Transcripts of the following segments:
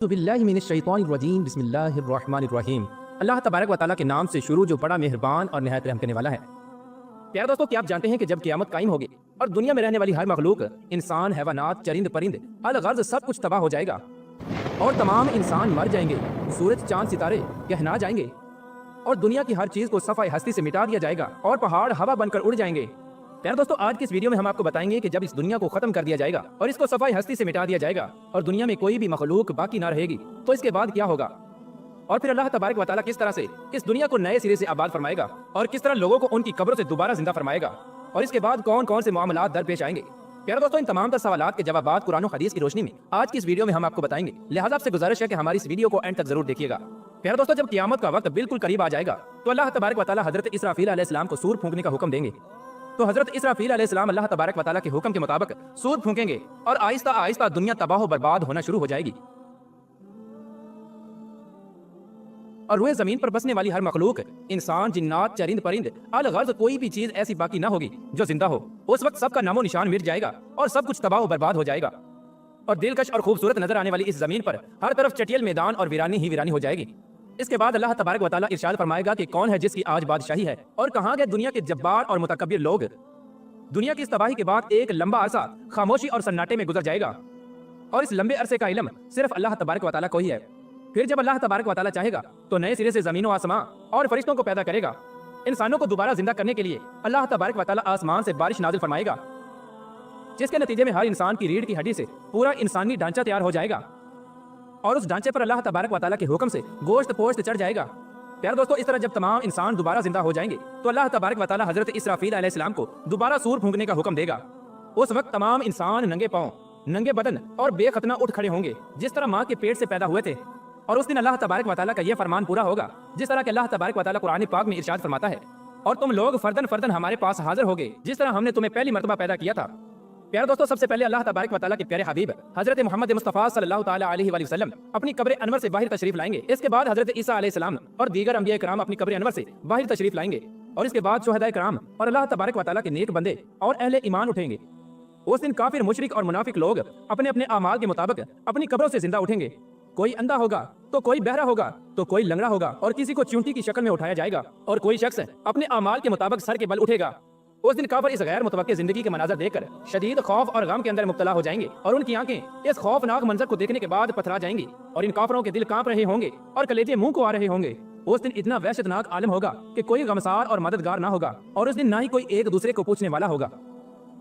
बिस्मिल्लाहिर्रहमानिर्रहीम बिस्मिल्लाहिर्रहमानिर्रहीम। अल्लाह तबारक व तआला के नाम से शुरू जो बड़ा मेहरबान और निहायत रहम करने वाला है। प्यारे दोस्तों, क्या आप जानते हैं कि जब क़यामत कायम होगी और दुनिया में रहने वाली हर मखलूक, इंसान, हैवानात, चरिंद परिंद, अलगर्ज सब कुछ तबाह हो जाएगा और तमाम इंसान मर जाएंगे, सूरज चांद सितारे कहना जाएंगे और दुनिया की हर चीज़ को सफ़ाई हस्ती से मिटा दिया जाएगा और पहाड़ हवा बनकर उड़ जाएंगे। प्यारे दोस्तों, आज की इस वीडियो में हम आपको बताएंगे कि जब इस दुनिया को खत्म कर दिया जाएगा और इसको सफाई हस्ती से मिटा दिया जाएगा और दुनिया में कोई भी मखलूक बाकी ना रहेगी, तो इसके बाद क्या होगा और फिर अल्लाह तबारक व तआला किस तरह से इस दुनिया को नए सिरे से आबाद फरमाएगा और किस तरह लोगों को उनकी कब्रों से दोबारा जिंदा फरमाएगा और इसके बाद कौन कौन से मामलात दरपेश आएंगे। प्यारे दोस्तों, इन तमाम सवालात के जवाबात कुरान और हदीस की रोशनी में आज की इस वीडियो में हम आपको बताएंगे। लिहाजा आपसे गुजारिश है कि हमारी इस वीडियो को एंड तक जरूर देखिएगा। प्यारे दोस्तों, जब क़यामत का वक्त बिल्कुल करीब आ जाएगा तो अल्लाह तबारक व तआला हजरत इसराफील अलैहिस्सलाम को सूर फूंकने का हुक्म देंगे। तो हजरत इसराफील अलैहिस्सलाम अल्लाह तबारक व तआला के हुक्म के मुताबिक सूर फूंकेंगे और आहिस्ता आहिस्ता दुनिया तबाह बर्बाद होना शुरू हो जाएगी और रुए जमीन पर बसने वाली हर मखलूक, इंसान, जिन्नात, चरिंद परिंद, अलगर्ज कोई भी चीज ऐसी बाकी ना होगी जो जिंदा हो। उस वक्त सबका नामो निशान मिट जाएगा और सब कुछ तबाह बर्बाद हो जाएगा और दिलकश और खूबसूरत नजर आने वाली इस जमीन पर हर तरफ चटियल मैदान और वीरानी ही वीरानी हो जाएगी। इसके बाद अल्लाह तबारक व तआला इरशाद फरमाएगा कि कौन है जिसकी आज बादशाही है और कहाँ गए दुनिया के जब्बार और मुतकब्बिर लोग। दुनिया की इस तबाही के बाद एक लंबा अरसा खामोशी और सन्नाटे में गुजर जाएगा और इस लंबे अरसे का इल्म सिर्फ अल्लाह तबारक व तआला को ही है। फिर जब अल्लाह तबारक व तआला चाहेगा तो नए सिरे से जमीन व आसमां और फरिश्तों को पैदा करेगा। इंसानों को दोबारा जिंदा करने के लिए अल्लाह तबारक व तआला आसमान से बारिश नाजिल फरमाएगा, जिसके नतीजे में हर इंसान की रीढ़ की हड्डी से पूरा इंसानी ढांचा तैयार हो जाएगा और उस ढांचे पर अल्लाह तबारक व तआला के हुक्म से गोश्त पोश्त चढ़ जाएगा। प्यारे दोस्तों, इस तरह जब तमाम इंसान दोबारा जिंदा हो जाएंगे तो अल्लाह तबारक व तआला हजरत इसराफील अलैहिस्सलाम को दोबारा सूर फूंकने का हुक्म देगा। उस वक्त तमाम इंसान नंगे पांव, नंगे बदन और बेखतना उठ खड़े होंगे जिस तरह माँ के पेट से पैदा हुए थे। और उस दिन अल्लाह तबारक व तआला का यह फरमान पूरा होगा जिस तरह के अल्लाह तबारक व तआला कुरान पाक में इरशाद फरमाता है, और तुम लोग फर्दन फर्दन हमारे पास हाजिर होगे जिस तरह हमने तुम्हें पहली मर्तबा पैदा किया था। प्यारे दोस्तों, सबसे पहले अल्लाह तबारक व तआला के प्यारे हबीब हजरत मोहम्मद मुस्तफ़ा सल्लल्लाहु तआला अलैहि वसल्लम अपनी कब्र अनवर से बाहर तशरीफ लाएंगे। इसके बाद हजरत ईसा अलैहिस्सलाम और दीगर अंबिया कराम अपनी कब्र अनवर से बाहर तशरीफ लाएंगे और इसके बाद शुहदाए कराम और अल्लाह तबारक व तआला के नेक बंदे और अहले ईमान उठेंगे। उस दिन काफिर, मुशरिक और मुनाफिक लोग अपने अपने आमाल के मुताबिक अपनी कब्रों से जिंदा उठेंगे। कोई अंधा होगा तो कोई बहरा होगा तो कोई लंगड़ा होगा और किसी को चूंटी की शक्ल में उठाया जाएगा और कोई शख्स अपने आमाल के मुताबिक सर के बल उठेगा। उस दिन काफिर इस गैर मुतवक्किल जिंदगी के मनाजर देखकर शदीद खौफ और गम के अंदर मुब्तला हो जाएंगे और उनकी आंखें इस खौफनाक मंजर को देखने के बाद पथरा जाएंगी और इन काफिरों के दिल कांप रहे होंगे और कलेजे मुंह को आ रहे होंगे। उस दिन इतना वहशतनाक आलम होगा कि कोई गमसार और मददगार ना होगा और उस दिन ना ही कोई एक दूसरे को पूछने वाला होगा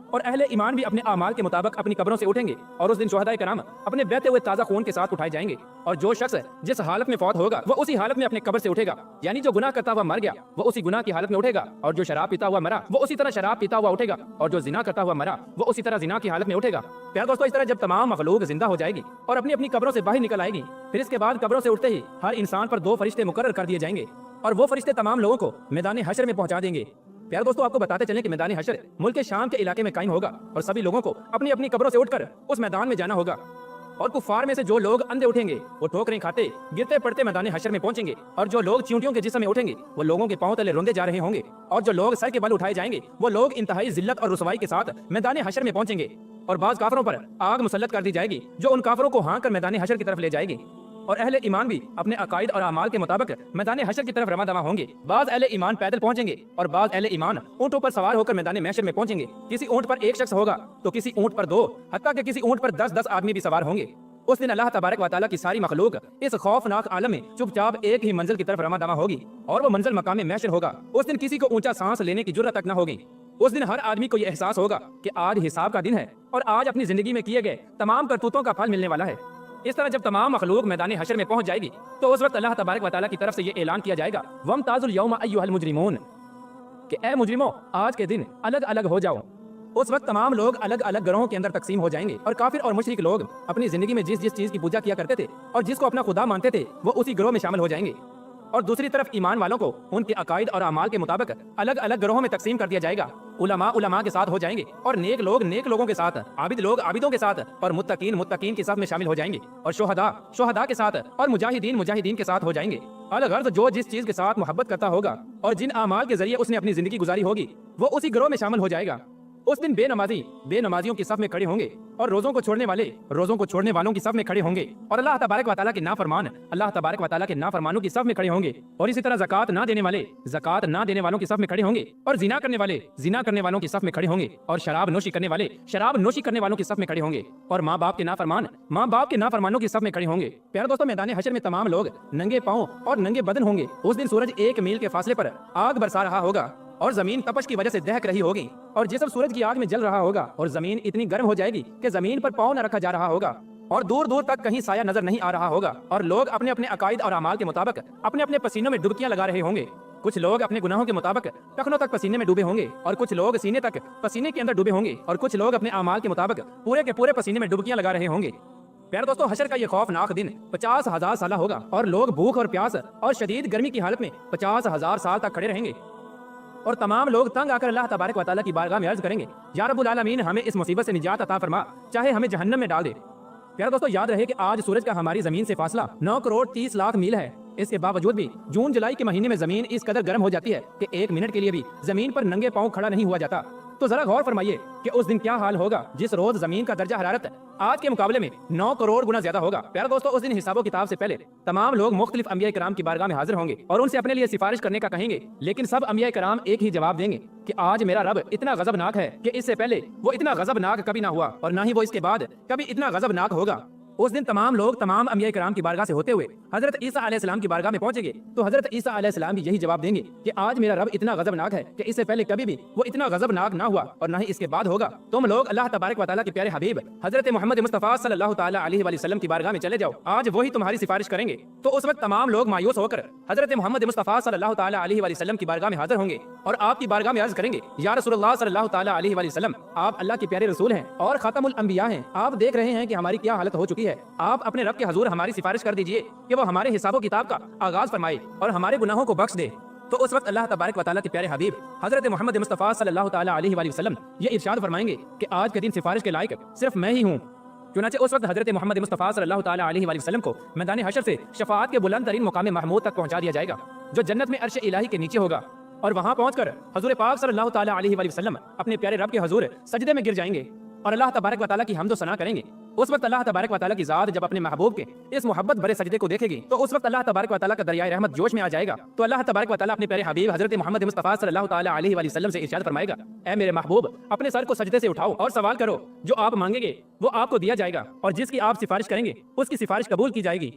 और अहले ईमान भी अपने आमाल के मुताबिक अपनी कब्रों से उठेंगे और उस दिन शुहदाए कराम अपने बहते हुए ताज़ा खून के साथ उठाए जाएंगे और जो शख्स जिस हालत में फौत होगा वो उसी हालत में अपने कब्र से उठेगा। यानी जो गुनाह करता हुआ मर गया वो उसी गुनाह की हालत में उठेगा और जो शराब पीता हुआ मरा वो उसी तरह शराब पीता हुआ उठेगा और जो जिना करता हुआ मरा वो उसी तरह जिना की हालत में उठेगा। प्यारे दोस्तों, इस तरह जब तमाम मखलूक जिंदा हो जाएगी और अपनी अपनी कब्रों से बाहर निकल आएगी, फिर इसके बाद कब्रों से उठते ही हर इंसान पर दो फरिश्ते मुकर्रर कर दिए जाएंगे और वो फरिश्ते तमाम लोगों को मैदान हशर में पहुंचा देंगे। प्यारे दोस्तों, आपको बताते चलें कि मैदान हशर मुल्क के शाम के इलाके में कायम होगा और सभी लोगों को अपनी अपनी कब्रों से उठकर उस मैदान में जाना होगा और कुफार में से जो लोग अंधे उठेंगे वो ठोकरें खाते गिरते पड़ते मैदान हशर में पहुंचेंगे और जो लोग चींटियों के जिस्म में उठेंगे वो लोगों के पांव तले रोंदे जा रहे होंगे और जो लोग सर के बल उठाए जाएंगे वो लोग इंतहाई जिल्लत और रुसवाई के साथ मैदान हशर में पहुंचेंगे और बाज काफरों पर आग मुसल्लत कर दी जाएगी जो उन काफरों को हाँक कर मैदान हशर की तरफ ले जाएगी और अहले ईमान भी अपने अकायद और अमाल के मुताबिक मैदान हशर की तरफ रवा दवा होंगे। बाज अहले ईमान पैदल पहुंचेंगे और बाज अहले ईमान ऊंटों पर सवार होकर मैदान महशर में पहुंचेंगे। किसी ऊंट पर एक शख्स होगा तो किसी ऊंट पर दो, हत्ता कि किसी ऊंट पर 10-10 आदमी भी सवार होंगे। उस दिन अल्लाह तबारक व तआला की सारी मखलूक इस खौफनाक आलम में चुपचाप एक ही मंजिल की तरफ रवा दवा होगी और वो मंजिल मकाम महशर होगा। उस दिन किसी को ऊंचा सांस लेने की जुर्रत तक न होगी। उस दिन हर आदमी को यह एहसास होगा कि आज हिसाब का दिन है और आज अपनी जिंदगी में किए गए तमाम करतूतों का फल मिलने वाला है। इस तरह जब तमाम मखलूक मैदान हशर में पहुंच जाएगी तो उस वक्त अल्लाह तबारक व तआला की तरफ से ये ऐलान किया जाएगा, वम्ताजुल यौमा अय्युहल मुजरिमून, कि ए मुजरिमों आज के दिन अलग अलग हो जाओ। उस वक्त तमाम लोग अलग अलग ग्रोहों के अंदर तकसीम हो जाएंगे और काफिर और मुशरिक लोग अपनी जिंदगी में जिस जिस चीज की पूजा किया करते थे और जिसको अपना खुदा मानते थे वो उसी ग्रोह में शामिल हो जाएंगे और दूसरी तरफ ईमान वालों को उनके अकायद और अमाल के मुताबिक अलग अलग ग्रोहों में तकसीम कर दिया जाएगा। उलमा उलमा के साथ हो जाएंगे और नेक लोग नेक लोगों के साथ, आबिद लोग आबिदों के साथ और मुत्तकीन मुत्तकीन के साथ में शामिल हो जाएंगे और शुहदा शुहदा के साथ और मुजाहिदीन मुजाहिदीन के साथ हो जाएंगे। अलगर्ज जो जिस चीज के साथ मोहब्बत करता होगा और जिन अमाल के जरिए उसने अपनी जिंदगी गुजारी होगी वो उसी ग्रोह में शामिल हो जाएगा। उस दिन बेनमाजी बेनमाजियों की सफ में खड़े होंगे और रोजों को छोड़ने वाले रोजों को छोड़ने वालों की सफ में खड़े होंगे और अल्लाह तबारक व तआला के नाफरमान अल्लाह तबारक व तआला के नाफरमानों की सफ में खड़े होंगे और इसी तरह ज़कात ना देने वाले ज़कात ना देने वालों की सफ में खड़े होंगे और जिना करने वाले जिना करने वालों की सफ में खड़े होंगे और शराब नोशी करने वाले शराब नोशी करने वालों की सफ में खड़े होंगे और माँ बाप के नाफरमानों की सफ में खड़े होंगे। प्यारे दोस्तों, मैदान हशर में तमाम लोग नंगे पाँव और नंगे बदन होंगे। उस दिन सूरज 1 मील के फासले पर आग बरसा रहा होगा और जमीन तपश की वजह से दहक रही होगी और जिस्म सूरज की आग में जल रहा होगा और जमीन इतनी गर्म हो जाएगी कि जमीन पर पाँव न रखा जा रहा होगा और दूर दूर तक कहीं साया नजर नहीं आ रहा होगा और लोग अपने अपने अकायद और अमाल के मुताबिक अपने अपने पसीनों में डुबकियां लगा रहे होंगे। कुछ लोग अपने गुनाहों के मुताबिक टखनों तक पसीने में डूबे होंगे और कुछ लोग सीने तक पसीने के अंदर डूबे होंगे और कुछ लोग अपने अमाल के मुताबिक पूरे के पूरे पसीने में डुबकियां लगा रहे होंगे। प्यारे दोस्तों, हशर का ये खौफनाक दिन 50,000 साल होगा और लोग भूख और प्यास और शदीद गर्मी की हालत में 50,000 साल तक खड़े रहेंगे और तमाम लोग तंग आकर अल्लाह तबारक व तआला की बारगाह में अर्ज करेंगे, या रब्बुल आलमीन, हमें इस मुसीबत से निजात अता फरमा, चाहे हमें जहन्नम में डाल दे। प्यारे दोस्तों, याद रहे कि आज सूरज का हमारी जमीन से फासला 9 करोड़ 30 लाख मील है। इसके बावजूद भी जून जुलाई के महीने में जमीन इस कदर गर्म हो जाती है कि 1 मिनट के लिए भी जमीन पर नंगे पाँव खड़ा नहीं हुआ जाता। तो जरा गौर फरमाइए कि उस दिन क्या हाल होगा जिस रोज जमीन का दर्जा हरारत आज के मुकाबले में 9 करोड़ गुना ज्यादा होगा। प्यारे दोस्तों, उस दिन हिसाबो किताब से पहले तमाम लोग मुख्तलिफ अंबिया कराम की बारगाह में हाजिर होंगे और उनसे अपने लिए सिफारिश करने का कहेंगे, लेकिन सब अंबिया कराम एक ही जवाब देंगे कि आज मेरा रब इतना गजबनाक है कि इससे पहले वो इतना गजबनाक कभी ना हुआ और ना ही वो इसके बाद कभी इतना गजबनाक होगा। उस दिन तमाम लोग तमाम अंबिया कराम की बारगाह से होते हुए हजरत ईसा अलैहिस्सलाम की बारगाह में पहुंचेंगे तो हजरत ईसा अलैहिस्सलाम भी यही जवाब देंगे कि आज मेरा रब इतना गजबनाक है कि इससे पहले कभी भी वो इतना गजबनाक ना हुआ और ना ही इसके बाद होगा। तुम लोग अल्लाह तबारक व तआला के प्यारे हबीब हजरत मोहम्मद मुस्तफा सल्लल्लाहु तआला अलैहि वसल्लम की बारगाह में चले जाओ, आज वही तुम्हारी सिफारिश करेंगे। तो उस वक्त तमाम लोग मायूस होकर हजरत मोहम्मद मुस्तफा सल्लल्लाहु तआला अलैहि वसल्लम की बारगाह में हाजिर होंगे और आपकी बारगाह में अर्ज करेंगे, या रसूलुल्लाह सल्लल्लाहु तआला अलैहि वसल्लम, आप अल्लाह के प्यारे रसूल हैं और खातमुल अंबिया हैं। आप देख रहे हैं कि हमारी क्या हालत हो चुकी है। आप अपने रब के हजूर हमारी सिफारिश कर दीजिए कि वो हमारे हिसाबो किताब का आगाज फरमाए और हमारे गुनाहों को बख्श दे। तो उस वक्त अल्लाह तबारक व तआला के प्यारे हबीब हजरत मोहम्मद मुस्तफा सल्लल्लाहु तआला अलैहि वसल्लम ये इरशाद फरमाएंगे कि आज के दिन सिफारिश के लायक सिर्फ मैं ही हूँ। चुनांचे उस वक्त हजरत मोहम्मद मुस्तफा सल्लल्लाहु तआला अलैहि वसल्लम को मैदान हशर से शफाअत के बुलंद तरीन मुकाम महमूद तक पहुंचा दिया जाएगा जो जन्नत में अर्श इलाही के नीचे होगा और वहां पहुंचकर हजूर पाक सल्लल्लाहु तआला अलैहि वसल्लम अपने प्यारे रब के हजूर सजदे में गिर जाएंगे और अल्लाह तबारक व तआला की हम्द व सना करेंगे। उस वक्त अल्लाह तबारक व तआला की ज़ात जब अपने महबूब के इस मोहब्बत भरे सजदे को देखेगी तो उस वक्त अल्लाह तबारक व तआला का दरियाए रहमत जोश में आ जाएगा। तो अल्लाह तबारक व तआला अपने प्यारे हबीब हजरत मोहम्मद मुस्तफा सल्लल्लाहु तआला अलैहि वसल्लम से इरशाद फरमाएगा, ऐ मेरे महबूब, अपने सर को सजदे से उठाओ और सवाल करो, जो आप मांगेंगे वो आपको दिया जाएगा और जिसकी आप सिफारिश करेंगे उसकी सिफारिश कबूल की जाएगी।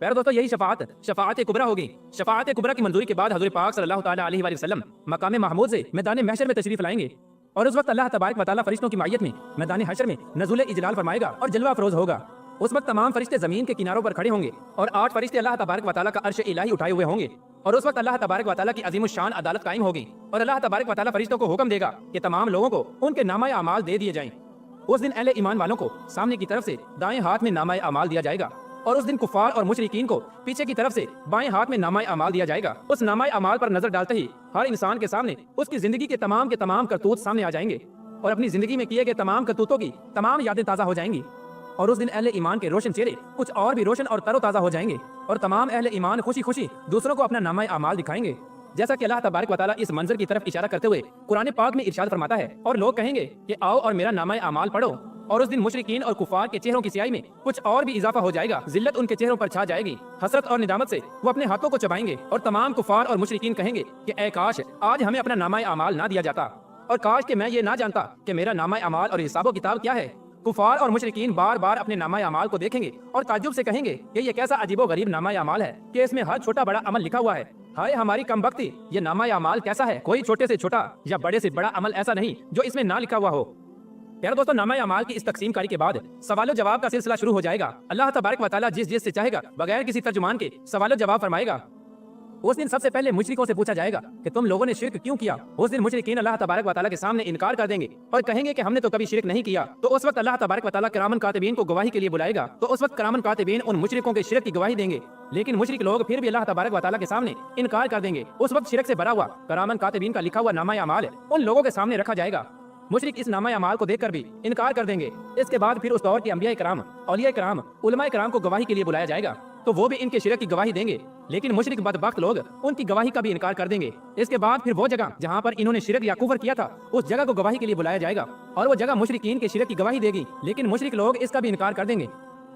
प्यारे दोस्तों, यही शफाअत कुबरा होगी। शफाअत कुबरा की मंजूरी के बाद हजूर पाक सल्लल्लाहु तआला अलैहि वसल्लम मकाम महमूद से मैदान महशर में तशरीफ लाएंगे और उस वक्त अल्लाह तबारक व तआला फरिश्तों की मायत में मैदान हशर में नज़ुल इजलाल फरमाएगा और जलवा अफरोज होगा। उस वक्त तमाम फरिश्ते जमीन के किनारों पर खड़े होंगे और 8 फरिश्ते अल्लाह तबारक व तआला का अर्श इलाही उठाए हुए होंगे और उस वक्त अल्लाह तबारक व तआला की अजीम शान अदालत कायम होगी और अल्लाह तबारक व तआला फरिश्तों को हुक्म देगा कि तमाम लोगों को उनके नामाए अमाल दे दिए जाएं। उस दिन अहले ईमान वालों को सामने की तरफ से दाएं हाथ में नामाए अमाल दिया जाएगा और उस दिन कुफार और मुशरिकीन को पीछे की तरफ से बाएं हाथ में नामाए अमाल दिया जाएगा। उस नामाए अमाल पर नजर डालते ही हर इंसान के सामने उसकी जिंदगी के तमाम करतूत सामने आ जाएंगे और अपनी जिंदगी में किए गए तमाम करतूतों की तमाम यादें ताज़ा हो जाएंगी और उस दिन अहले ईमान के रोशन चेहरे कुछ और भी रोशन और तरोताज़ा हो जाएंगे और तमाम अहले ईमान खुशी खुशी दूसरों को अपना नामाए अमाल दिखाएंगे। जैसा कि अल्लाह तबारक व तआला इस मंजर की तरफ इशारा करते हुए कुरान पाक में इरशाद फरमाता है, और लोग कहेंगे कि आओ और मेरा नामाए अमाल पढ़ो। और उस दिन मुशरिकीन और कुफार के चेहरों की स्याही में कुछ और भी इजाफा हो जाएगा। जिल्लत उनके चेहरों पर छा जाएगी। हसरत और निदामत से वो अपने हाथों को चबाएंगे और तमाम कुफार और मुशरिकीन कहेंगे कि ऐ काश आज हमें अपना नामाए अमाल ना दिया जाता और काश कि मैं ये ना जानता कि मेरा नामाए अमाल और हिसाबो किताब क्या है। कुफार और मुशरिकीन बार बार अपने नामाए अमाल को देखेंगे और ताज्जुब से कहेंगे कि ये कैसा अजीबो गरीब नामाए अमाल है कि इसमें हर छोटा बड़ा अमल लिखा हुआ है। हाय हमारी कमबख्ती, ये नामाए अमाल कैसा है, कोई छोटे से छोटा या बड़े से बड़ा अमल ऐसा नहीं जो इसमें ना लिखा हुआ हो। प्यारे दोस्तों, नामाए अमाल की इस तकसीम कारी के बाद सवाल जवाब का सिलसिला शुरू हो जाएगा। अल्लाह तबारक व तआला जिस से चाहेगा बगैर किसी तर्जुमान के सवाल जवाब फरमाएगा। उस दिन सबसे पहले मुशरिकों से पूछा जाएगा कि तुम लोगों ने शिर्क क्यों किया। उस दिन मुशरिकीन अल्लाह तबारक व तआला के सामने इनकार कर देंगे और कहेंगे कि हमने तो कभी शिर्क नहीं किया। तो उस वक्त अल्लाह तबारक व तआला किरामन कातिबीन को गवाही के लिए बुलाएगा। तो उस वक्त किरामन कातिबीन उन मुशरिकों के शिर्क की गवाही देंगे, लेकिन मुशरिक लोग फिर भी अल्लाह तबारक व तआला के सामने इनकार कर देंगे। उस वक्त शिर्क से भरा हुआ किरामन कातिबीन का लिखा हुआ नामाए अमाल उन लोगों के सामने रखा जाएगा। मुशरिक इस नामाए अमाल को देखकर भी इनकार कर देंगे। इसके बाद फिर उस दौर के अंबिया कराम, औलिया कराम, उलमाए कराम को गवाही के लिए बुलाया जाएगा। تو وہ بھی ان کے شرک کی گواہی دیں گے، لیکن مشرک بدبخت لوگ ان کی گواہی کا بھی انکار کر دیں گے۔ اس کے بعد پھر وہ جگہ جہاں پر انہوں نے شرک یا کفر کیا تھا اس جگہ کو گواہی کے لیے بلایا جائے گا، اور وہ جگہ مشرکین کے شرک کی گواہی دے گی، لیکن مشرک لوگ اس کا بھی انکار کر دیں گے۔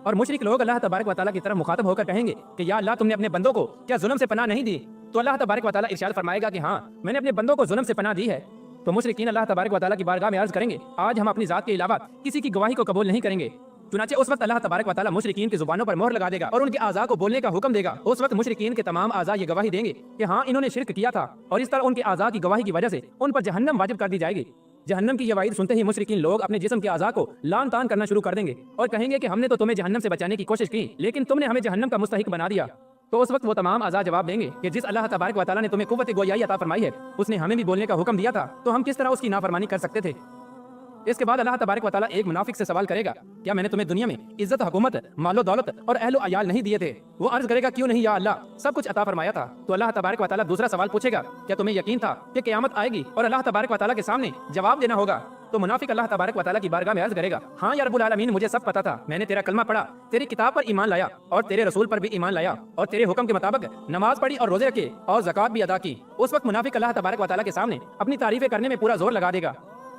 اور مشرک لوگ اللہ تبارک و تعالیٰ کی طرف مخاطب ہو کر کہیں گے کہ یا اللہ تم نے اپنے بندوں کو کیا ظلم سے پناہ نہیں دی؟ تو اللہ تبارک و تعالیٰ ارشاد فرمائے گا کہ ہاں میں نے اپنے بندوں کو ظلم سے پناہ دی ہے۔ تو مشرکین اللہ تبارک و تعالیٰ کی بارگاہ میں عرض کریں گے آج ہم اپنی ذات کے علاوہ کسی کی گواہی کو قبول نہیں کریں گے۔ چنانچہ اس وقت اللہ تبارک و تعالیٰ مشرکین کی زبانوں پر مہر لگا دے گا اور ان کے اعضاء کو بولنے کا حکم دے گا۔ اس وقت مشرکین کے تمام اعضاء یہ گواہی دیں گے کہ ہاں انہوں نے شرک کیا تھا، اور اس طرح ان کے اعضاء کی گواہی کی وجہ سے ان پر جہنم واجب کر دی جائے گی۔ جہنم کی یہ وعید سنتے ہی مشرکین لوگ اپنے جسم کے اعضاء کو لان تان کرنا شروع کر دیں گے اور کہیں گے کہ ہم نے تو تمہیں جہنم سے بچانے کی کوشش کی، لیکن تم نے ہمیں جہنم کا مستحق بنا دیا۔ تو اس وقت وہ تمام اعضاء جواب دیں گے کہ جس اللہ تبارک و تعالیٰ نے تمہیں قوت گویائی عطا فرمائی ہے اس نے ہمیں بھی بولنے کا حکم دیا تھا، تو ہم کس طرح اس کی نافرمانی کر سکتے تھے؟ اس کے بعد اللہ تبارک و تعالیٰ ایک منافق سے سوال کرے گا کیا میں نے تمہیں دنیا میں عزت، حکومت، مال و دولت اور اہل و عیال نہیں دیے تھے؟ وہ عرض کرے گا کیوں نہیں یا اللہ، سب کچھ عطا فرمایا تھا۔ تو اللہ تبارک و تعالیٰ دوسرا سوال پوچھے گا کیا تمہیں یقین تھا کہ قیامت آئے گی اور اللہ تبارک و تعالیٰ کے سامنے جواب دینا ہوگا؟ تو منافق اللہ تبارک و تعالیٰ کی بارگاہ میں عرض کرے گا ہاں یا رب العالمین مجھے سب پتا تھا، میں نے تیرا کلمہ پڑھا، تیری کتاب پر ایمان لایا اور تیرے رسول پر بھی ایمان لایا اور تیرے حکم کے مطابق نماز پڑھی اور روزے رکھے اور زکات بھی ادا کی۔ اس وقت منافق اللہ تبارک و تعالیٰ کے سامنے اپنی تعریفیں کرنے میں پورا زور لگا دے گا۔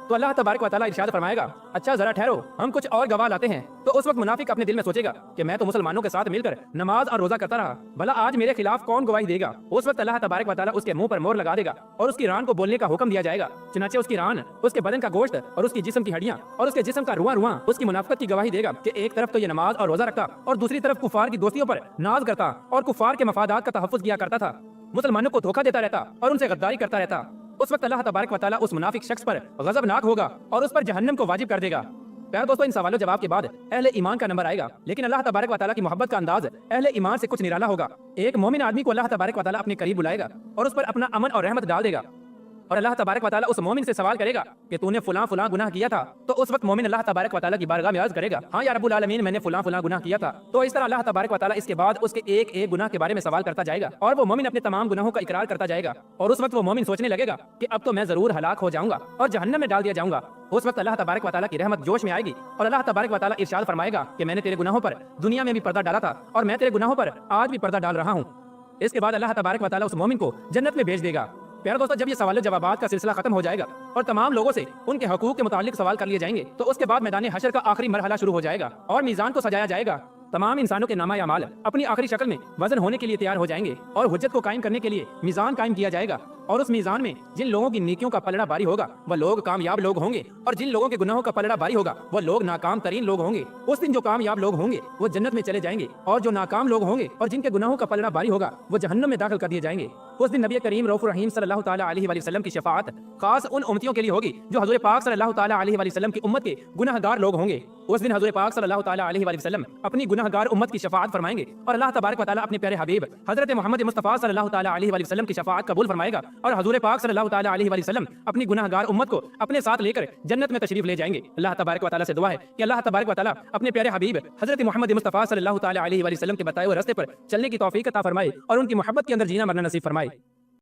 تو اللہ تبارک و تعالیٰ ارشاد فرمائے گا اچھا ذرا ٹھہرو ہم کچھ اور گواہ لاتے ہیں۔ تو اس وقت منافق اپنے دل میں سوچے گا کہ میں تو مسلمانوں کے ساتھ مل کر نماز اور روزہ کرتا رہا، بھلا آج میرے خلاف کون گواہی دے گا؟ اس وقت اللہ تبارک و تعالیٰ اس کے منہ پر مہر لگا دے گا اور اس کی ران کو بولنے کا حکم دیا جائے گا۔ چنانچہ اس کی ران، اس کے بدن کا گوشت اور اس کی جسم کی ہڈیاں اور اس کے جسم کا رواں رواں اس کی منافقت کی گواہی دے گا کہ ایک طرف تو یہ نماز اور روزہ رکھتا اور دوسری طرف کفار کی دوستیوں پر ناز کرتا اور کفار کے مفادات کا تحفظ کیا کرتا تھا، مسلمانوں کو دھوکہ دیتا رہتا اور ان سے غداری کرتا رہتا۔ اس وقت اللہ تبارک و تعالیٰ اس منافق شخص پر غضبناک ہوگا اور اس پر جہنم کو واجب کر دے گا۔ پیارے دوستو، ان سوالوں جواب کے بعد اہل ایمان کا نمبر آئے گا، لیکن اللہ تبارک و تعالیٰ کی محبت کا انداز اہل ایمان سے کچھ نرالا ہوگا۔ ایک مومن آدمی کو اللہ تبارک و تعالیٰ اپنے قریب بلائے گا اور اس پر اپنا امن اور رحمت ڈال دے گا، اور اللہ تبارک و تعالیٰ اس مومن سے سوال کرے گا کہ تو نے فلاں فلاں گناہ کیا تھا۔ تو اس وقت مومن اللہ تبارک و تعالیٰ کی بارگاہ میں عرض کرے گا ہاں یا رب العالمین میں نے فلاں فلاں گناہ کیا تھا۔ تو اس طرح اللہ تبارک و تعالیٰ اس کے بعد اس کے ایک ایک گناہ کے بارے میں سوال کرتا جائے گا اور وہ مومن اپنے تمام گناہوں کا اقرار کرتا جائے گا، اور اس وقت وہ مومن سوچنے لگے گا کہ اب تو میں ضرور ہلاک ہو جاؤں گا اور جہنم میں ڈال دیا جاؤں گا۔ اس وقت اللہ تبارک و تعالیٰ کی رحمت جوش میں آئے گی اور اللہ تبارک و تعالیٰ ارشاد فرمائے گا کہ میں نے تیرے گناہوں پر دنیا میں بھی پردہ ڈالا تھا اور میں تیرے گناہوں پر آج بھی پردہ ڈال رہا ہوں۔ اس کے بعد اللہ تبارک و تعالیٰ اس مومن کو جنت میں بھیج دے گا۔ پیارے دوستو، جب یہ سوال و جوابات کا سلسلہ ختم ہو جائے گا اور تمام لوگوں سے ان کے حقوق کے متعلق سوال کر لیے جائیں گے، تو اس کے بعد میدان حشر کا آخری مرحلہ شروع ہو جائے گا اور میزان کو سجایا جائے گا۔ تمام انسانوں کے نامہ اعمال اپنی آخری شکل میں وزن ہونے کے لیے تیار ہو جائیں گے اور حجت کو قائم کرنے کے لیے میزان قائم کیا جائے گا، اور اس میزان میں جن لوگوں کی نیکیوں کا پلڑا باری ہوگا وہ لوگ کامیاب لوگ ہوں گے، اور جن لوگوں کے گناہوں کا پلڑا باری ہوگا وہ لوگ ناکام ترین لوگ ہوں گے۔ اس دن جو کامیاب لوگ ہوں گے وہ جنت میں چلے جائیں گے، اور جو ناکام لوگ ہوں گے اور جن کے گناہوں کا پلڑا باری ہوگا وہ جہنم میں داخل کر دیے جائیں گے۔ اس دن نبی کریم رؤوف الرحیم صلی اللہ تعالیٰ علیہ وآلہ وسلم کی شفاعت خاص ان امتیوں کے لیے ہوگی جو حضور پاک صلی اللہ تعالیٰ علیہ وآلہ وسلم کی امت کے گناہ گار لوگ ہوں گے۔ اس دن حضور پاک صلی اللہ تعالیٰ علیہ وآلہ وسلم اپنی گناہ گار امت کی شفاعت فرمائیں گے، اور اللہ تبارک و تعالیٰ اپنے پیارے حبیب حضرت محمد مصطفیٰ صلی اللہ تعالیٰ علیہ وآلہ وسلم کی شفاعت قبول فرمائے گا، اور حضور پاک صلی اللہ تعالیٰ علیہ وآلہ وسلم اپنی گناہ گار امت کو اپنے ساتھ لے کر جنت میں تشریف لے جائیں گے۔ اللہ تبارک و تعالیٰ سے دعا ہے کہ اللہ تبارک و تعالیٰ اپنے پیارے حبیب حضرت محمد مصطفیٰ صلی اللہ تعالیٰ علیہ وآلہ وسلم کے بتائے ہوئے راستے پر چلنے کی توفیق عطا فرمائے اور ان کی محبت کے اندر جینا مرنا نصیب فرمائے۔